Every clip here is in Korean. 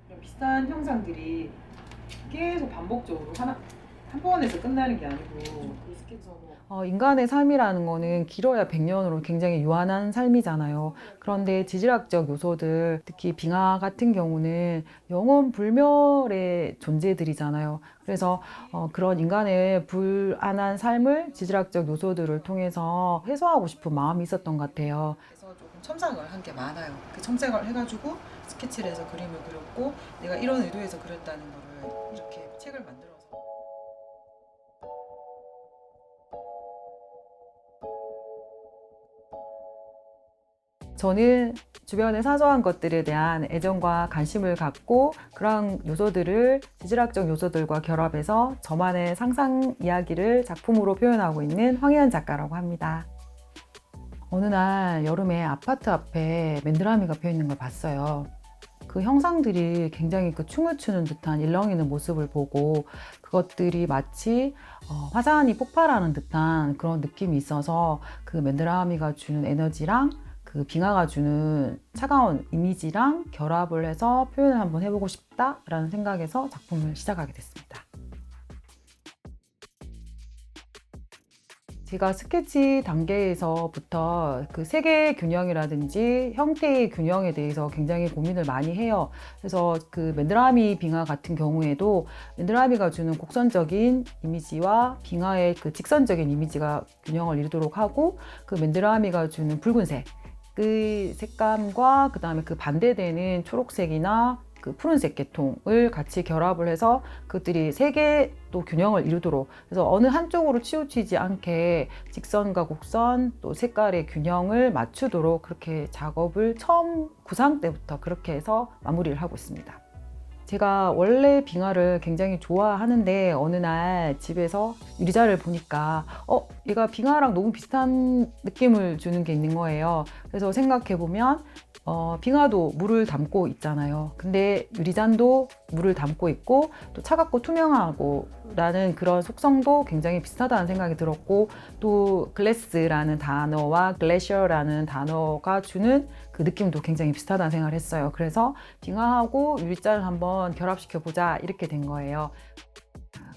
이런 비슷한 형상들이 계속 반복적으로 한 번에서 끝나는 게 아니고 그 스케치하고 인간의 삶이라는 거는 길어야 100년으로 굉장히 유한한 삶이잖아요. 그런데 지질학적 요소들, 특히 빙하 같은 경우는 영원 불멸의 존재들이잖아요. 그래서 그런 인간의 불안한 삶을 지질학적 요소들을 통해서 해소하고 싶은 마음이 있었던 것 같아요. 그래서 조금 첨삭을 한 게 많아요. 그 첨삭을 해가지고 스케치를 해서 그림을 그렸고, 내가 이런 의도에서 그렸다는 거를 이렇게 책을 만들어서. 저는 주변의 사소한 것들에 대한 애정과 관심을 갖고 그런 요소들을 지질학적 요소들과 결합해서 저만의 상상 이야기를 작품으로 표현하고 있는 황혜연 작가라고 합니다. 어느 날 여름에 아파트 앞에 맨드라미가 펴 있는 걸 봤어요. 그 형상들이 굉장히 그 춤을 추는 듯한 일렁이는 모습을 보고 그것들이 마치 화산이 폭발하는 듯한 그런 느낌이 있어서 그 맨드라미가 주는 에너지랑 그 빙하가 주는 차가운 이미지랑 결합을 해서 표현을 한번 해보고 싶다라는 생각에서 작품을 시작하게 됐습니다. 제가 스케치 단계에서부터 그 색의 균형이라든지 형태의 균형에 대해서 굉장히 고민을 많이 해요. 그래서 그 맨드라미 빙하 같은 경우에도 맨드라미가 주는 곡선적인 이미지와 빙하의 그 직선적인 이미지가 균형을 이루도록 하고, 그 맨드라미가 주는 붉은색 그 색감과 그 다음에 그 반대되는 초록색이나 그 푸른색 계통을 같이 결합을 해서 그것들이 색의 또 균형을 이루도록, 그래서 어느 한쪽으로 치우치지 않게 직선과 곡선 또 색깔의 균형을 맞추도록 그렇게 작업을 처음 구상 때부터 그렇게 해서 마무리를 하고 있습니다. 제가 원래 빙하를 굉장히 좋아하는데 어느 날 집에서 유리자를 보니까 얘가 빙하랑 너무 비슷한 느낌을 주는 게 있는 거예요. 그래서 생각해보면 빙하도 물을 담고 있잖아요. 근데 유리잔도 물을 담고 있고 또 차갑고 투명하고 라는 그런 속성도 굉장히 비슷하다는 생각이 들었고, 또 글래스라는 단어와 글래셔라는 단어가 주는 그 느낌도 굉장히 비슷하다는 생각을 했어요. 그래서 빙하하고 유리잔을 한번 결합시켜 보자 이렇게 된 거예요.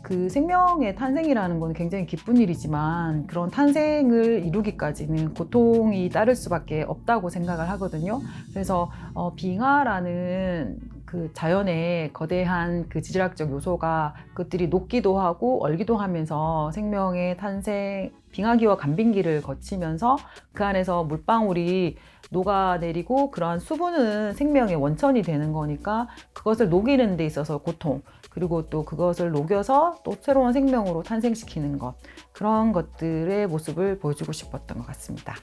그 생명의 탄생이라는 건 굉장히 기쁜 일이지만 그런 탄생을 이루기까지는 고통이 따를 수밖에 없다고 생각을 하거든요. 그래서 빙하라는 그 자연의 거대한 그 지질학적 요소가 그것들이 녹기도 하고 얼기도 하면서 생명의 탄생, 빙하기와 간빙기를 거치면서 그 안에서 물방울이 녹아내리고 그러한 수분은 생명의 원천이 되는 거니까 그것을 녹이는 데 있어서 고통, 그리고 또 그것을 녹여서 또 새로운 생명으로 탄생시키는 것, 그런 것들의 모습을 보여주고 싶었던 것 같습니다.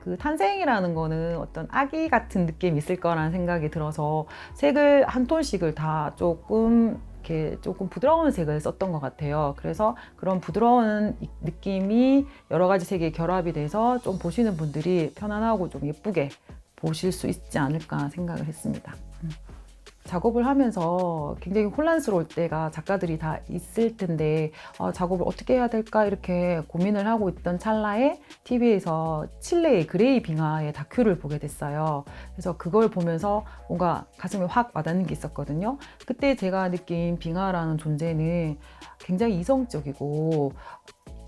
그 탄생이라는 거는 어떤 아기 같은 느낌이 있을 거라는 생각이 들어서 색을 한 톤씩을 다 조금 이렇게 조금 부드러운 색을 썼던 것 같아요. 그래서 그런 부드러운 느낌이 여러 가지 색의 결합이 돼서 좀 보시는 분들이 편안하고 좀 예쁘게 보실 수 있지 않을까 생각을 했습니다. 작업을 하면서 굉장히 혼란스러울 때가 작가들이 다 있을 텐데 작업을 어떻게 해야 될까 이렇게 고민을 하고 있던 찰나에 TV에서 칠레의 그레이 빙하의 다큐를 보게 됐어요. 그래서 그걸 보면서 뭔가 가슴에 확 와닿는 게 있었거든요. 그때 제가 느낀 빙하라는 존재는 굉장히 이성적이고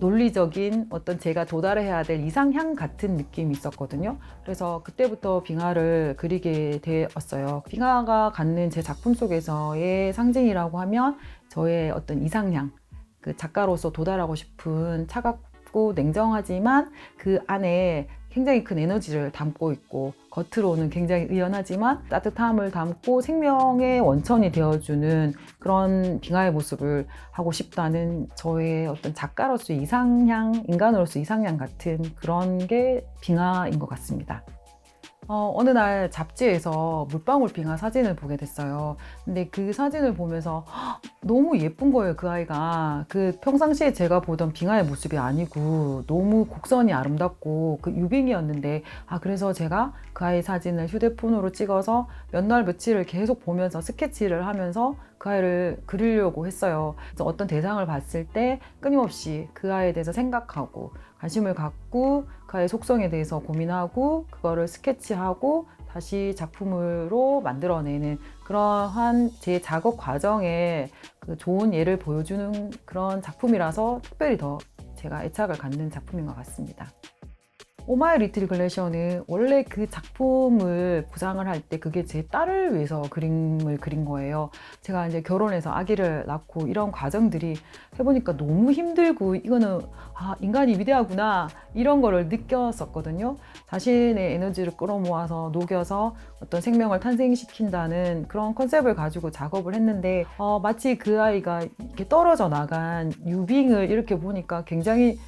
논리적인 어떤 제가 도달해야 될 이상향 같은 느낌이 있었거든요. 그래서 그때부터 빙하를 그리게 되었어요. 빙하가 갖는 제 작품 속에서의 상징이라고 하면 저의 어떤 이상향, 그 작가로서 도달하고 싶은 차갑고 냉정하지만 그 안에 굉장히 큰 에너지를 담고 있고 겉으로는 굉장히 의연하지만 따뜻함을 담고 생명의 원천이 되어주는 그런 빙하의 모습을 하고 싶다는 저의 어떤 작가로서의 이상향, 인간으로서 이상향 같은 그런 게 빙하인 것 같습니다. 어느 날 잡지에서 물방울 빙하 사진을 보게 됐어요. 근데 그 사진을 보면서 너무 예쁜 거예요, 그 아이가. 그 평상시에 제가 보던 빙하의 모습이 아니고 너무 곡선이 아름답고 그 유빙이었는데, 그래서 제가 그 아이 사진을 휴대폰으로 찍어서 몇 날 며칠을 계속 보면서 스케치를 하면서 그 아이를 그리려고 했어요. 그래서 어떤 대상을 봤을 때 끊임없이 그 아이에 대해서 생각하고 관심을 갖고 그 아이의 속성에 대해서 고민하고 그거를 스케치하고 다시 작품으로 만들어내는 그러한 제 작업 과정에 그 좋은 예를 보여주는 그런 작품이라서 특별히 더 제가 애착을 갖는 작품인 것 같습니다. 오마이 리틀 글래셔는 원래 그 작품을 구상을 할 때 그게 제 딸을 위해서 그림을 그린 거예요. 제가 이제 결혼해서 아기를 낳고 이런 과정들이 해보니까 너무 힘들고 이거는 인간이 위대하구나 이런 거를 느꼈었거든요. 자신의 에너지를 끌어모아서 녹여서 어떤 생명을 탄생시킨다는 그런 컨셉을 가지고 작업을 했는데 마치 그 아이가 이렇게 떨어져 나간 유빙을 이렇게 보니까 굉장히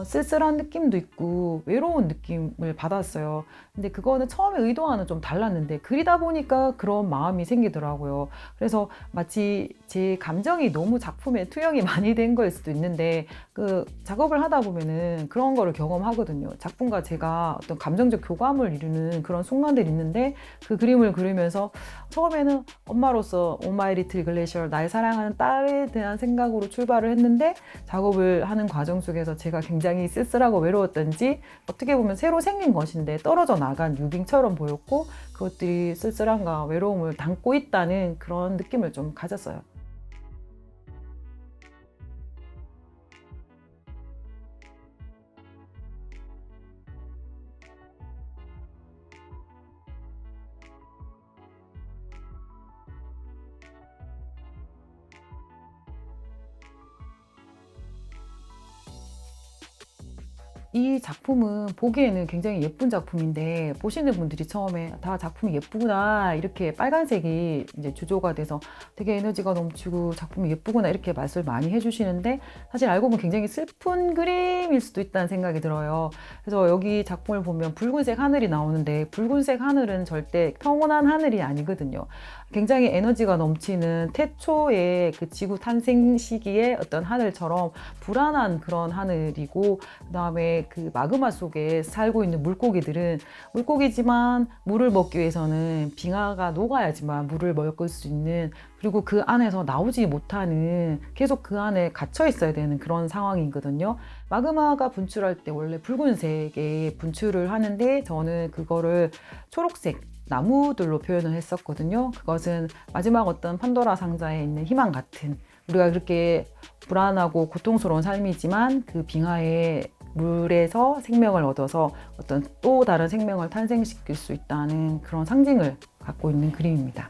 쓸쓸한 느낌도 있고 외로운 느낌을 받았어요. 근데 그거는 처음에 의도와는 좀 달랐는데 그리다 보니까 그런 마음이 생기더라고요. 그래서 마치 제 감정이 너무 작품에 투영이 많이 된 거일 수도 있는데 그 작업을 하다 보면은 그런 거를 경험하거든요. 작품과 제가 어떤 감정적 교감을 이루는 그런 순간들이 있는데 그 그림을 그리면서 처음에는 엄마로서 오마이 리틀 글래셔 나의 사랑하는 딸에 대한 생각으로 출발을 했는데 작업을 하는 과정 속에서 제가 굉장히 쓸쓸하고 외로웠던지 어떻게 보면 새로 생긴 것인데 떨어져 나간 유빙처럼 보였고 그것들이 쓸쓸함과 외로움을 담고 있다는 그런 느낌을 좀 가졌어요. 이 작품은 보기에는 굉장히 예쁜 작품인데 보시는 분들이 처음에 다 작품이 예쁘구나 이렇게 빨간색이 이제 주조가 돼서 되게 에너지가 넘치고 작품이 예쁘구나 이렇게 말씀을 많이 해주시는데 사실 알고 보면 굉장히 슬픈 그림일 수도 있다는 생각이 들어요. 그래서 여기 작품을 보면 붉은색 하늘이 나오는데 붉은색 하늘은 절대 평온한 하늘이 아니거든요. 굉장히 에너지가 넘치는 태초의 그 지구 탄생 시기의 어떤 하늘처럼 불안한 그런 하늘이고 그다음에 그 마그마 속에 살고 있는 물고기들은 물고기지만 물을 먹기 위해서는 빙하가 녹아야지만 물을 먹을 수 있는 그리고 그 안에서 나오지 못하는 계속 그 안에 갇혀 있어야 되는 그런 상황이거든요. 마그마가 분출할 때 원래 붉은색의 분출을 하는데 저는 그거를 초록색 나무들로 표현을 했었거든요. 그것은 마지막 어떤 판도라 상자에 있는 희망 같은 우리가 그렇게 불안하고 고통스러운 삶이지만 그 빙하의 물에서 생명을 얻어서 어떤 또 다른 생명을 탄생시킬 수 있다는 그런 상징을 갖고 있는 그림입니다.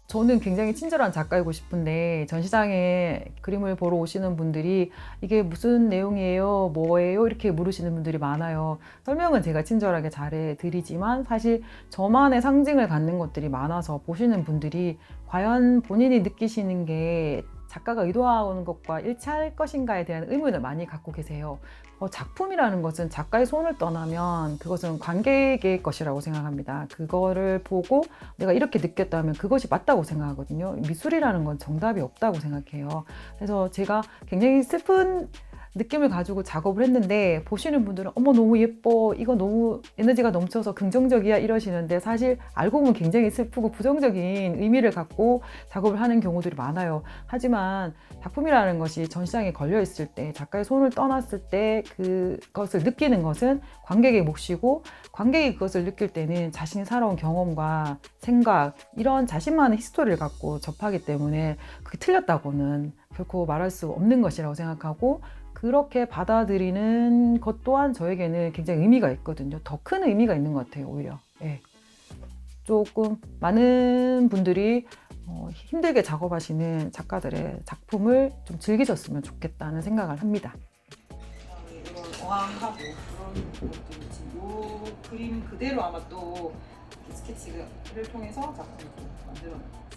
저는 굉장히 친절한 작가이고 싶은데 전시장에 그림을 보러 오시는 분들이 이게 무슨 내용이에요? 뭐예요? 이렇게 물으시는 분들이 많아요. 설명은 제가 친절하게 잘해 드리지만 사실 저만의 상징을 갖는 것들이 많아서 보시는 분들이 과연 본인이 느끼시는 게 작가가 의도하는 것과 일치할 것인가에 대한 의문을 많이 갖고 계세요. 작품이라는 것은 작가의 손을 떠나면 그것은 관객의 것이라고 생각합니다. 그거를 보고 내가 이렇게 느꼈다면 그것이 맞다고 생각하거든요. 미술이라는 건 정답이 없다고 생각해요. 그래서 제가 굉장히 슬픈 느낌을 가지고 작업을 했는데 보시는 분들은 어머 너무 예뻐 이거 너무 에너지가 넘쳐서 긍정적이야 이러시는데 사실 알고 보면 굉장히 슬프고 부정적인 의미를 갖고 작업을 하는 경우들이 많아요. 하지만 작품이라는 것이 전시장에 걸려 있을 때 작가의 손을 떠났을 때 그것을 느끼는 것은 관객의 몫이고 관객이 그것을 느낄 때는 자신이 살아온 경험과 생각 이런 자신만의 히스토리를 갖고 접하기 때문에 그게 틀렸다고는 결코 말할 수 없는 것이라고 생각하고 그렇게 받아들이는 것 또한 저에게는 굉장히 의미가 있거든요. 더 큰 의미가 있는 것 같아요, 오히려. 예. 조금 많은 분들이 힘들게 작업하시는 작가들의 작품을 좀 즐기셨으면 좋겠다는 생각을 합니다. 이런 어항하고 그런 것들이 이 그림 그대로 아마 또 스케치를 통해서 작품을 또 만들어낸 것 같아요.